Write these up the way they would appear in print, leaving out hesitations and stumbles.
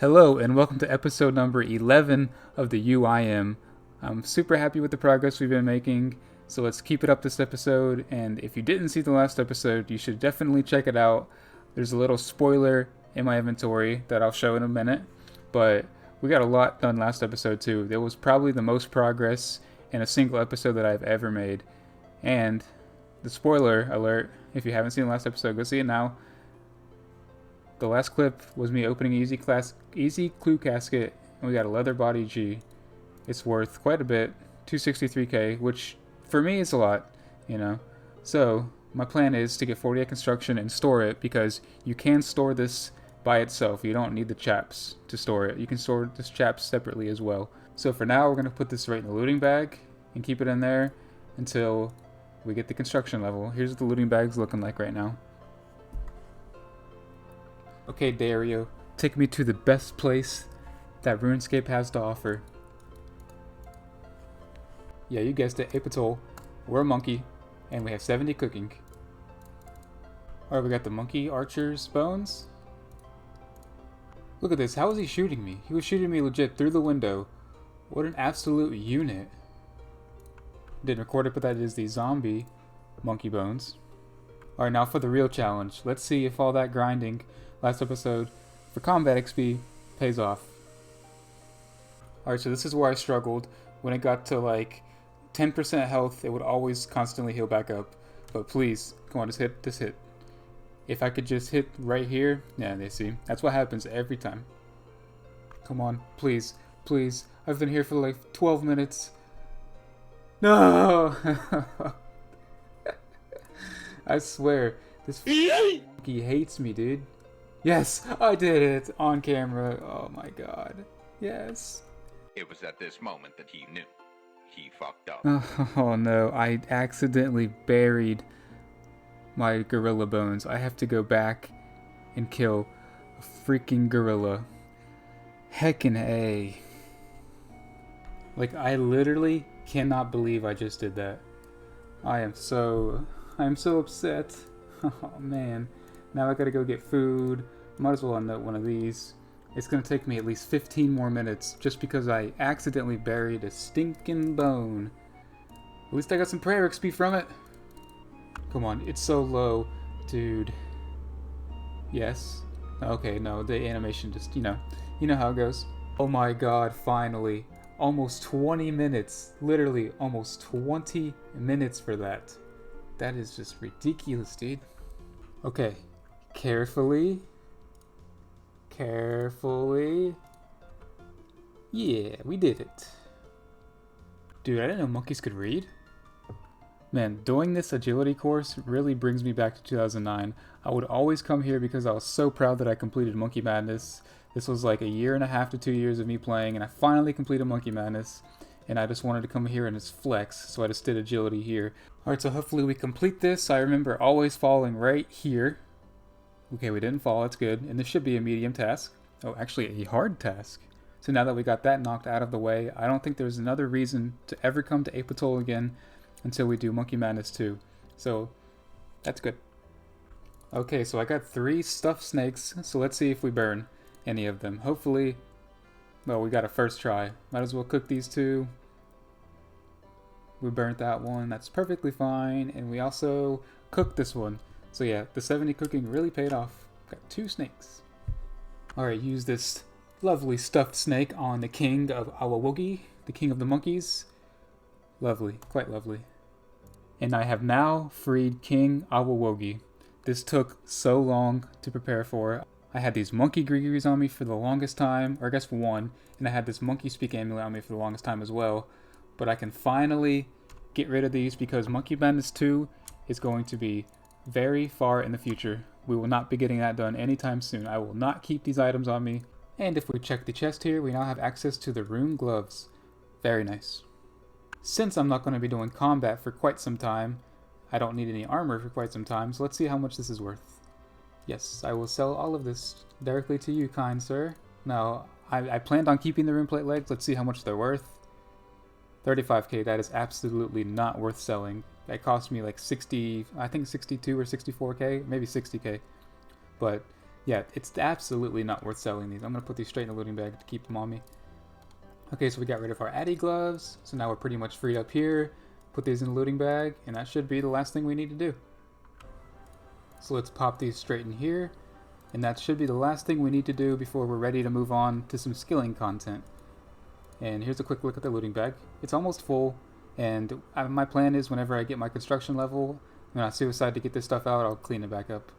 Hello, and welcome to episode number 11 of the UIM. I'm super happy with the progress we've been making, so let's keep it up this episode. And if you didn't see the last episode, you should definitely check it out. There's a little spoiler in my inventory that I'll show in a minute, but we got a lot done last episode too. There was probably the most progress in a single episode that I've ever made. And the spoiler alert, if you haven't seen the last episode, go see it now. The last clip was me opening Easy Clue Casket, and we got a leather body G. It's worth quite a bit, 263k, which for me is a lot, you know. So my plan is to get 48 construction and store it, because you can store this by itself. You don't need the chaps to store it. You can store this chaps separately as well. So for now, we're going to put this right in the looting bag and keep it in there until we get the construction level. Here's what the looting bag's looking like right now. Okay, Dario, take me to the best place that RuneScape has to offer. Yeah, you guessed it, Apatol. We're a monkey, and we have 70 cooking. Alright, we got the monkey archer's bones. Look at this, how was he shooting me? He was shooting me legit through the window. What an absolute unit. Didn't record it, but that is the zombie monkey bones. Alright, now for the real challenge. Let's see if all that grinding last episode for combat XP pays off. Alright, so this is where I struggled. When it got to like 10% health, it would always constantly heal back up. But please, come on, just hit this hit. If I could just hit right here, yeah, they see. That's what happens every time. Come on, please, please. I've been here for like 12 minutes. No! I swear, this monkey hates me, dude. Yes, I did it on camera. Oh my god. Yes. It was at this moment that he knew. He fucked up. Oh no, I accidentally buried my gorilla bones. I have to go back and kill a freaking gorilla. Heckin' A. Like, I literally cannot believe I just did that. I'm so upset. Oh man. Now I gotta go get food. Might as well unload one of these. It's gonna take me at least 15 more minutes just because I accidentally buried a stinking bone. At least I got some prayer XP from it. Come on, it's so low, dude. Yes. Okay, no, the animation just, you know how it goes. Oh my god, finally. Almost 20 minutes. Literally almost 20 minutes for that. That is just ridiculous, dude. Okay. Carefully. Yeah, we did it. Dude, I didn't know monkeys could read. Man, doing this agility course really brings me back to 2009. I would always come here because I was so proud that I completed Monkey Madness. This was like a year and a half to 2 years of me playing, and I finally completed Monkey Madness. And I just wanted to come here and just flex, so I just did agility here. Alright, so hopefully we complete this. I remember always falling right here. Okay, we didn't fall, that's good. And this should be a medium task. Oh, actually a hard task. So now that we got that knocked out of the way, I don't think there's another reason to ever come to Apatol again until we do Monkey Madness 2. So, that's good. Okay, so I got 3 stuffed snakes, so let's see if we burn any of them. Hopefully, well, we got a first try. Might as well cook these 2. We burnt that one, that's perfectly fine, and we also cooked this one. So yeah, the 70 cooking really paid off. Got 2 snakes. Alright, use this lovely stuffed snake on the king of Awawogi, the king of the monkeys. Lovely, quite lovely. And I have now freed King Awawogi. This took so long to prepare for. I had these monkey Grigiris on me for the longest time, or I guess for one, and I had this monkey speak amulet on me for the longest time as well. But I can finally get rid of these because Monkey Madness 2 is going to be very far in the future. We will not be getting that done anytime soon. I will not keep these items on me. And if we check the chest here, we now have access to the rune gloves. Very nice. Since I'm not going to be doing combat for quite some time, I don't need any armor for quite some time, so let's see how much this is worth. Yes, I will sell all of this directly to you, kind sir. Now, I planned on keeping the runeplate legs. Let's see how much they're worth. 35k, that is absolutely not worth selling. That cost me like 60, I think 62 or 64k, maybe 60k. But Yeah, it's absolutely not worth selling these. I'm going to put these straight in the looting bag to keep them on me. Okay, so we got rid of our Addy gloves. So now we're pretty much freed up here. Put these in the looting bag, and that should be the last thing we need to do. So let's pop these straight in here. And that should be the last thing we need to do before we're ready to move on to some skilling content. And here's a quick look at the looting bag. It's almost full, and my plan is whenever I get my construction level, when I suicide to get this stuff out, I'll clean it back up.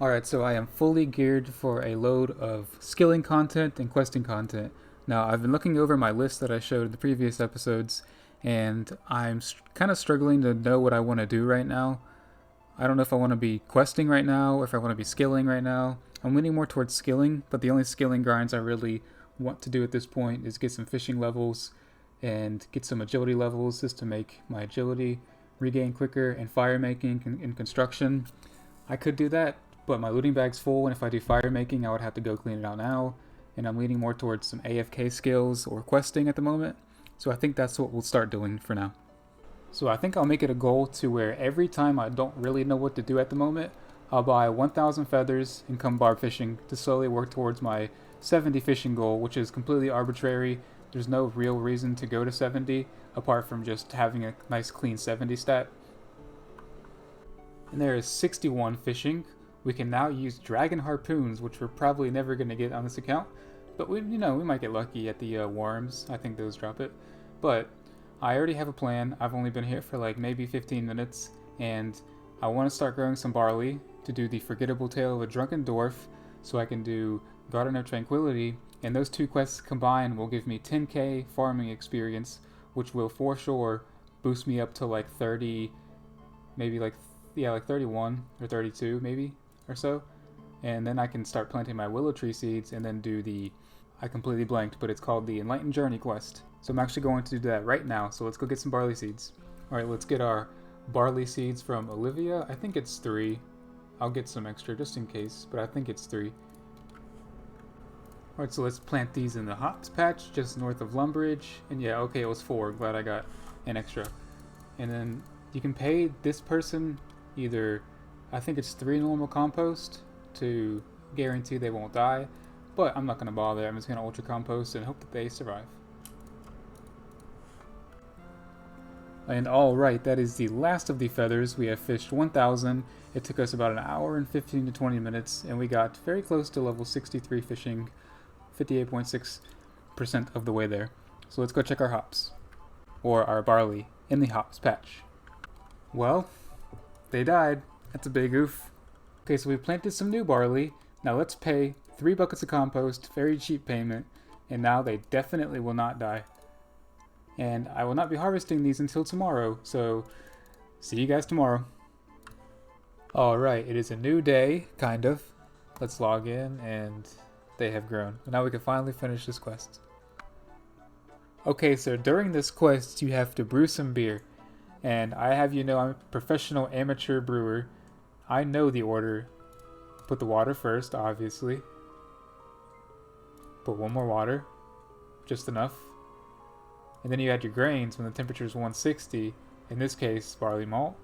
Alright, so I am fully geared for a load of skilling content and questing content. Now, I've been looking over my list that I showed in the previous episodes, and I'm kind of struggling to know what I want to do right now. I don't know if I want to be questing right now or if I want to be skilling right now. I'm leaning more towards skilling, but the only skilling grinds I really want to do at this point is get some fishing levels and get some agility levels just to make my agility regain quicker, and fire making and construction. I could do that, but my looting bag's full, and if I do fire making, I would have to go clean it out now, and I'm leaning more towards some AFK skills or questing at the moment, so I think that's what we'll start doing for now. So I think I'll make it a goal to where every time I don't really know what to do at the moment, I'll buy 1,000 feathers and come barb fishing to slowly work towards my 70 fishing goal, which is completely arbitrary. There's no real reason to go to 70 apart from just having a nice clean 70 stat. And there is 61 fishing. We can now use dragon harpoons, which we're probably never going to get on this account, but we might get lucky at the worms. I think those drop it. But I already have a plan. I've only been here for like maybe 15 minutes, and I want to start growing some barley to do the Forgettable Tale of a Drunken Dwarf, so I can do Garden of Tranquility, and those two quests combined will give me 10k farming experience, which will for sure boost me up to like 30, maybe like 31 or 32 maybe or so, and then I can start planting my willow tree seeds and then do the, I completely blanked, but it's called the Enlightened Journey quest. So I'm actually going to do that right now, so let's go get some barley seeds. Alright, let's get our barley seeds from Olivia. I think it's 3. I'll get some extra just in case, but I think it's 3. Alright, so let's plant these in the hops patch just north of Lumbridge. And yeah, okay, it was 4. Glad I got an extra. And then you can pay this person either, I think it's 3 normal compost to guarantee they won't die. But I'm not going to bother. I'm just going to ultra compost and hope that they survive. And alright, that is the last of the feathers. We have fished 1,000. It took us about an hour and 15 to 20 minutes, and we got very close to level 63 fishing, 58.6% of the way there. So let's go check our hops, or our barley, in the hops patch. Well, they died. That's a big oof. Okay, so we planted some new barley. Now let's pay 3 buckets of compost, very cheap payment, and now they definitely will not die. And I will not be harvesting these until tomorrow, so see you guys tomorrow. Alright, it is a new day, kind of. Let's log in, and they have grown. And now we can finally finish this quest. Okay, so during this quest, you have to brew some beer. And I have you know I'm a professional amateur brewer. I know the order. Put the water first, obviously. Put 1 more water. Just enough. And then you add your grains when the temperature is 160. In this case, barley malt.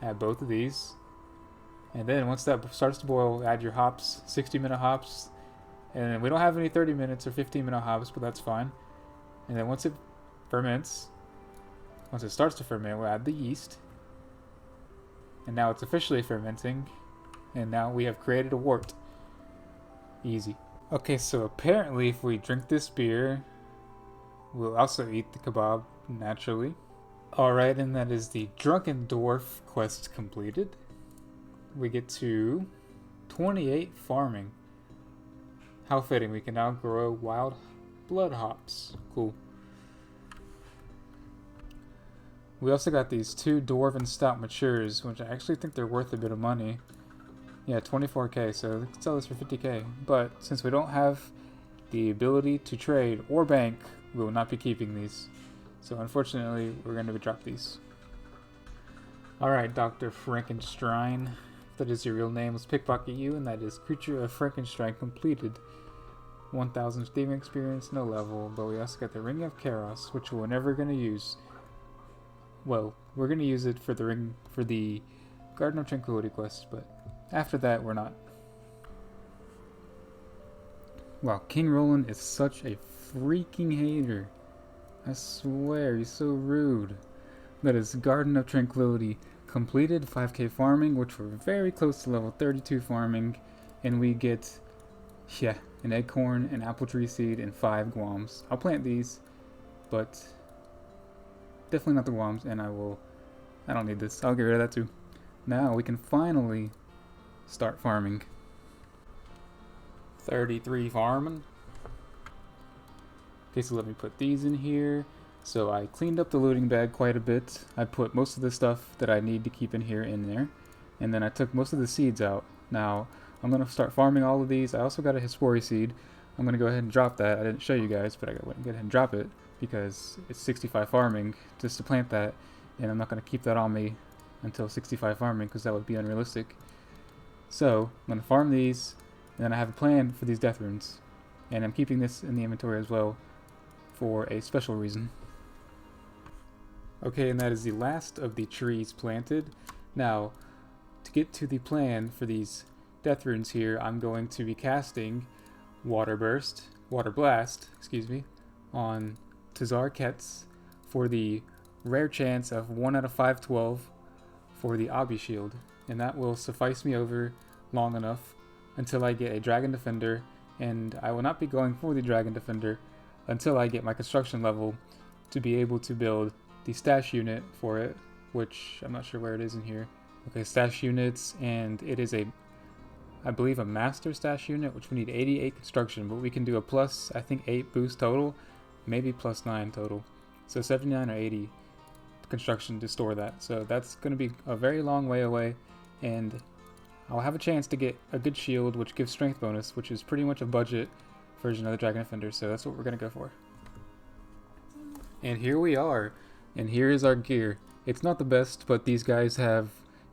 Add both of these. And then once that starts to boil, add your hops, 60-minute hops. And we don't have any 30 minutes or 15-minute hops, but that's fine. And then once it ferments, once it starts to ferment, we'll add the yeast. And now it's officially fermenting. And now we have created a wort. Easy. Okay, so apparently if we drink this beer, we'll also eat the kebab, naturally. Alright, and that is the Drunken Dwarf quest completed. We get to 28 farming. How fitting, we can now grow wild blood hops. Cool. We also got these 2 Dwarven Stout Matures, which I actually think they're worth a bit of money. Yeah, 24k, so we can sell this for 50k. But since we don't have the ability to trade or bank, we will not be keeping these. So unfortunately, we're going to drop these. Alright, Dr. Frankenstein. If that is your real name, let's pickpocket you, and that is Creature of Frankenstein completed. 1,000 thieving experience, no level, but we also got the Ring of Chaos, which we're never going to use. Well, we're going to use it for the Garden of Tranquility quest, but After that, we're not. Wow, King Roland is such a freaking hater. I swear, he's so rude. That is Garden of Tranquility. Completed 5k farming, which we're very close to level 32 farming. And we get, yeah, an acorn, an apple tree seed, and 5 guams. I'll plant these, but definitely not the guams, and I don't need this. I'll get rid of that too. Now we can finally start farming. 33 farming. Okay, so let me put these in here. So I cleaned up the looting bag quite a bit. I put most of the stuff that I need to keep in here in there. And then I took most of the seeds out. Now, I'm going to start farming all of these. I also got a Hespori seed. I'm going to go ahead and drop that. I didn't show you guys, but I got to go ahead and drop it because it's 65 farming just to plant that. And I'm not going to keep that on me until 65 farming because that would be unrealistic. So, I'm going to farm these. And then I have a plan for these death runes. And I'm keeping this in the inventory as well for a special reason. Okay, and that is the last of the trees planted. Now, to get to the plan for these death runes here, I'm going to be casting Water Blast, on Tazar Kets for the rare chance of 1 out of 512 for the Obby Shield. And that will suffice me over long enough until I get a Dragon Defender, and I will not be going for the Dragon Defender until I get my construction level to be able to build the stash unit for it, which I'm not sure where it is in here. Okay, stash units, and it is I believe a master stash unit, which we need 88 construction, but we can do a plus, I think 8 boost total, maybe plus 9 total. So 79 or 80 construction to store that. So that's going to be a very long way away, and I'll have a chance to get a good shield, which gives strength bonus, which is pretty much a budget version of the Dragon Defender, so that's what we're going to go for. And here we are, and here is our gear. It's not the best, but these guys have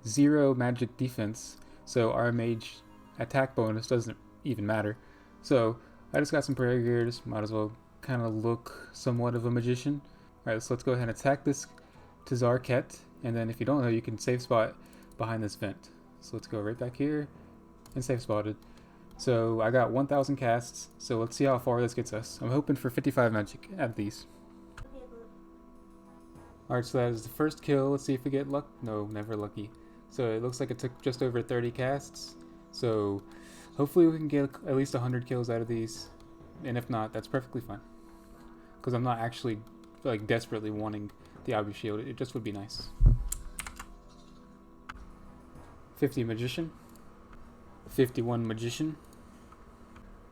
0 magic defense, so our mage attack bonus doesn't even matter. So I just got some prayer gear, just might as well kind of look somewhat of a magician. Alright, so let's go ahead and attack this Tazar Ket, and then if you don't know, you can save spot behind this vent. So let's go right back here and save spotted. So I got 1,000 casts, so let's see how far this gets us. I'm hoping for 55 magic out of these. Alright, so that is the first kill. Let's see if we get luck. No, never lucky. So it looks like it took just over 30 casts. So hopefully we can get at least 100 kills out of these. And if not, that's perfectly fine. Because I'm not actually like desperately wanting the Obby Shield. It just would be nice. 50 Magician. 51 Magician.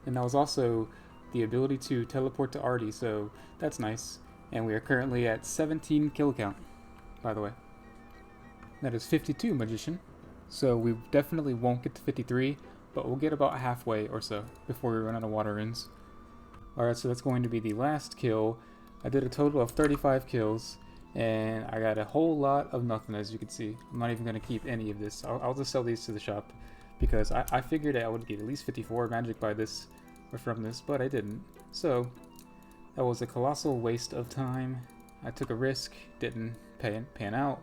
And that was also the ability to teleport to Artie, so that's nice. And we are currently at 17 kill count, by the way. That is 52 Magician. So we definitely won't get to 53, but we'll get about halfway or so before we run out of water runes. Alright, so that's going to be the last kill. I did a total of 35 kills, and I got a whole lot of nothing, as you can see. I'm not even going to keep any of this. I'll just sell these to the shop, because I figured I would get at least 54 magic by this, or from this, but I didn't. So that was a colossal waste of time. I took a risk, didn't pan out.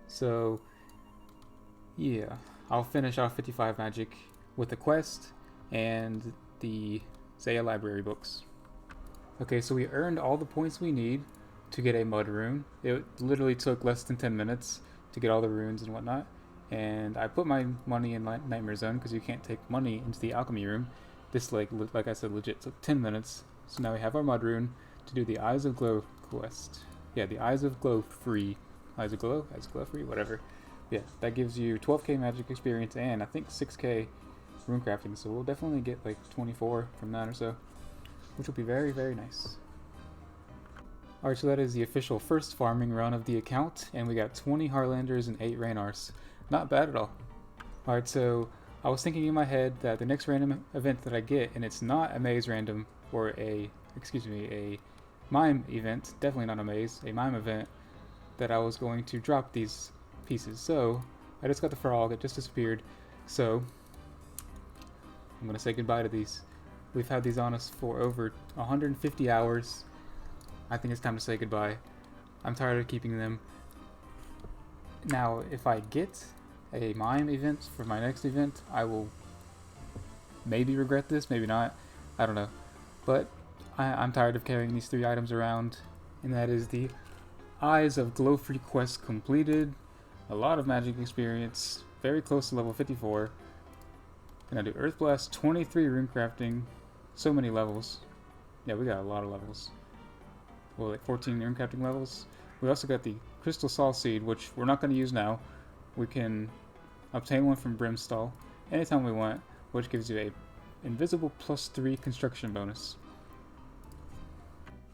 So yeah, I'll finish off 55 magic with the quest and the Zeah library books. Okay, so we earned all the points we need to get a mud rune. It literally took less than 10 minutes to get all the runes and whatnot. And I put my money in Nightmare Zone because you can't take money into the alchemy room. This, like I said, legit took 10 minutes. So now we have our mud rune to do the Eyes of Glow quest. Yeah, the Eyes of Glow free. Eyes of Glow free, whatever. Yeah, that gives you 12k magic experience and I think 6k rune crafting. So we'll definitely get like 24 from that or so, which will be very, very nice. Alright, so that is the official first farming run of the account, and we got 20 Harlanders and 8 Raynars. Not bad at all. Alright, so I was thinking in my head that the next random event that I get, and it's not a maze random, or a mime event, definitely not a maze, a mime event, that I was going to drop these pieces. So I just got the frog, it just disappeared, so I'm going to say goodbye to these. We've had these on us for over 150 hours. I think it's time to say goodbye. I'm tired of keeping them. Now, if I get a mime event for my next event. I will maybe regret this, maybe not. I don't know. But I'm tired of carrying these 3 items around, and that is the Eyes of Glowfree quest completed, a lot of magic experience, very close to level 54. Gonna do Earth Blast, 23 runecrafting, so many levels. Yeah, we got a lot of levels. Well, like 14 runecrafting levels. We also got the Crystal Saw Seed, which we're not going to use now. We can obtain one from Brimstall anytime we want, which gives you a invisible +3 construction bonus.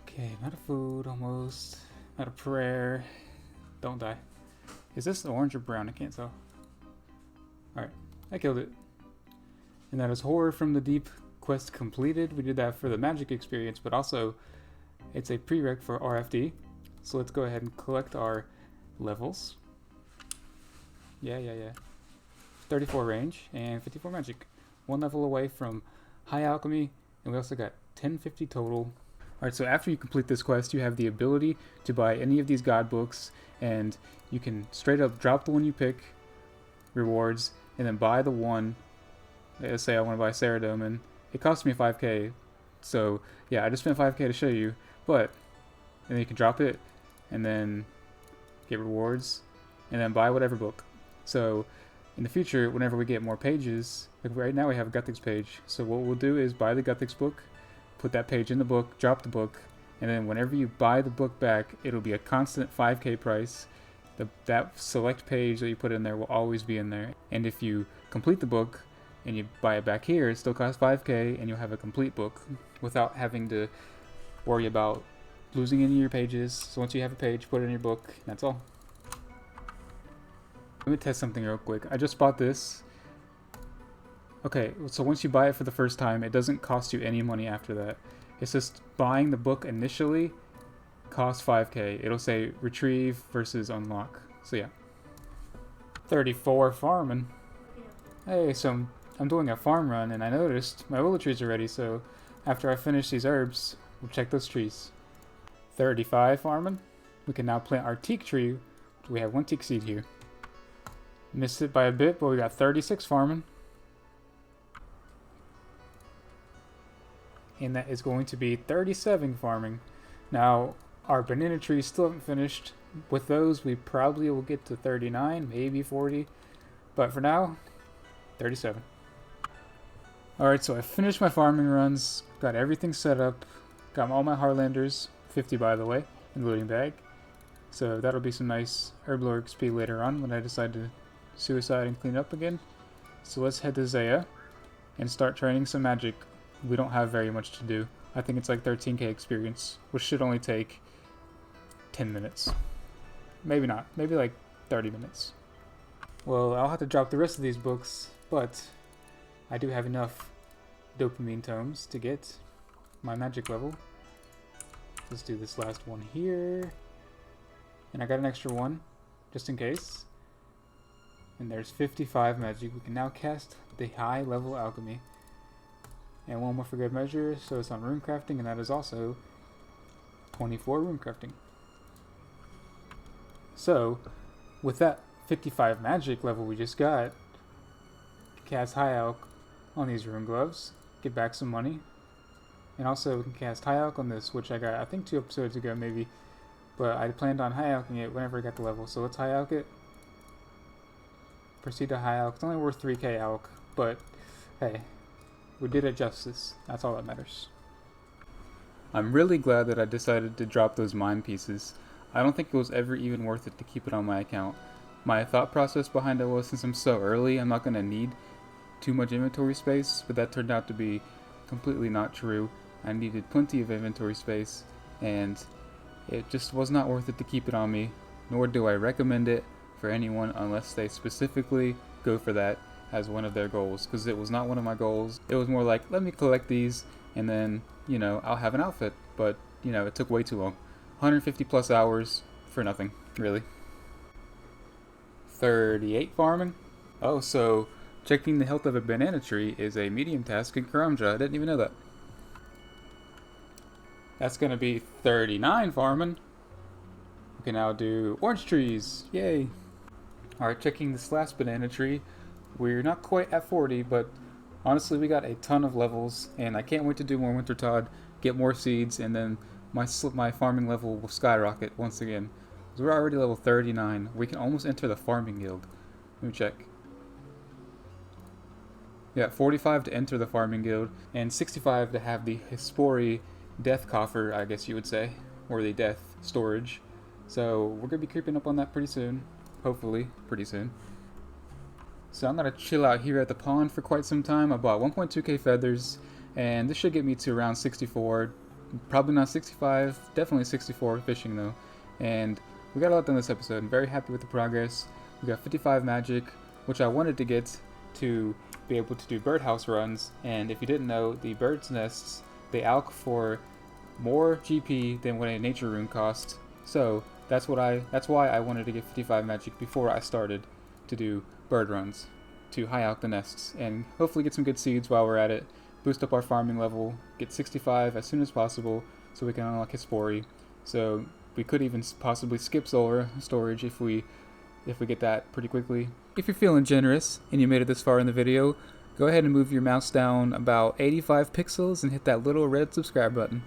Okay, I'm out of food almost. Out of prayer. Don't die. Is this orange or brown? I can't tell. Alright, I killed it. And that is Horror from the Deep quest completed. We did that for the magic experience, but also it's a prereq for RFD. So let's go ahead and collect our levels. Yeah. 34 range and 54 magic. 1 level away from high alchemy, and we also got 1050 total. Alright, so after you complete this quest, you have the ability to buy any of these god books, and you can straight up drop the one you pick, rewards, and then buy the one. Let's say I want to buy Saradomin. It cost me 5k, so yeah, I just spent 5k to show you, but, and then you can drop it, and then get rewards, and then buy whatever book. So in the future, whenever we get more pages, like right now we have a Guthix page, so what we'll do is buy the Guthix book, put that page in the book, drop the book, and then whenever you buy the book back, it'll be a constant 5k price. That select page that you put in there will always be in there. And if you complete the book and you buy it back here, it still costs 5k, and you'll have a complete book without having to worry about losing any of your pages. So once you have a page, put it in your book, that's all. Let me test something real quick. I just bought this. Okay, so once you buy it for the first time, it doesn't cost you any money after that. It's just buying the book initially costs 5k. It'll say retrieve versus unlock. So yeah. 34 farming. Hey, so I'm doing a farm run, and I noticed my willow trees are ready, so after I finish these herbs, we'll check those trees. 35 farming. We can now plant our teak tree. We have 1 teak seed here. Missed it by a bit, but we got 36 farming. And that is going to be 37 farming. Now, our banana trees still haven't finished. With those, we probably will get to 39, maybe 40. But for now, 37. Alright, so I finished my farming runs, got everything set up, got all my Heartlanders, 50 by the way, in the looting bag. So that'll be some nice Herblore XP later on when I decide to suicide and clean up again. So let's head to Zeah and start training some magic. We don't have very much to do. I think it's like 13k experience, which should only take 10 minutes. Maybe not. Maybe like 30 minutes. Well, I'll have to drop the rest of these books, but I do have enough dopamine tomes to get my magic level. Let's do this last one here. And I got an extra one, just in case. And there's 55 magic. We can now cast the high level alchemy. And one more for good measure, so it's on runecrafting, and that is also 24 runecrafting. So, with that 55 magic level we just got, cast High Alch on these rune gloves, get back some money, and also we can cast High Alch on this, which I got I think 2 episodes ago maybe, but I planned on High Alching it whenever I got the level, so let's High Alch it. Proceed to High Alch. It's only worth 3k Alch, but hey, we did it justice. That's all that matters. I'm really glad that I decided to drop those mine pieces. I don't think it was ever even worth it to keep it on my account. My thought process behind it was, since I'm so early, I'm not going to need too much inventory space, but that turned out to be completely not true. I needed plenty of inventory space, and it just was not worth it to keep it on me, nor do I recommend it for anyone unless they specifically go for that as one of their goals, because it was not one of my goals. It was more like, let me collect these, and then, you know, I'll have an outfit, but, you know, it took way too long. 150 plus hours for nothing, really. 38 farming. Oh, so checking the health of a banana tree is a medium task in Karamja. I didn't even know that. That's gonna be 39 farming. We can now do orange trees. Yay. Alright, checking this last banana tree. We're not quite at 40, but honestly we got a ton of levels, and I can't wait to do more Wintertod, get more seeds, and then my farming level will skyrocket once again. So we're already level 39. We can almost enter the farming guild. Let me check. Yeah, 45 to enter the farming guild, and 65 to have the Hespori death coffer, I guess you would say, or the death storage. So we're going to be creeping up on that pretty soon. Hopefully, pretty soon. So I'm going to chill out here at the pond for quite some time. I bought 1.2k feathers, and this should get me to around 64. Probably not 65, definitely 64 fishing though. And we got a lot done this episode. I'm very happy with the progress. We got 55 magic, which I wanted to get to be able to do birdhouse runs. And if you didn't know, the bird's nests, they alch for more GP than what a nature rune costs. So that's why I wanted to get 55 magic before I started to do bird runs, to high alch the nests, and hopefully get some good seeds while we're at it, boost up our farming level, get 65 as soon as possible so we can unlock Hespori. So we could even possibly skip solar storage if we get that pretty quickly. If you're feeling generous and you made it this far in the video, go ahead and move your mouse down about 85 pixels and hit that little red subscribe button.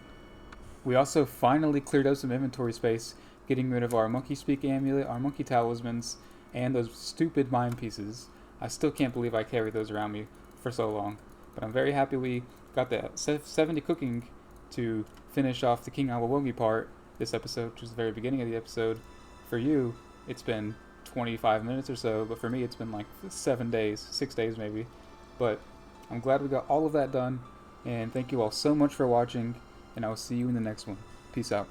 We also finally cleared out some inventory space, getting rid of our monkey speak amulet, our monkey talismans, and those stupid mine pieces. I still can't believe I carried those around me for so long, but I'm very happy we got the 70 cooking to finish off the King Awawogi part this episode, which was the very beginning of the episode. For you, it's been 25 minutes or so, but for me it's been like 6 days maybe. But I'm glad we got all of that done, and thank you all so much for watching, and I will see you in the next one. Peace out.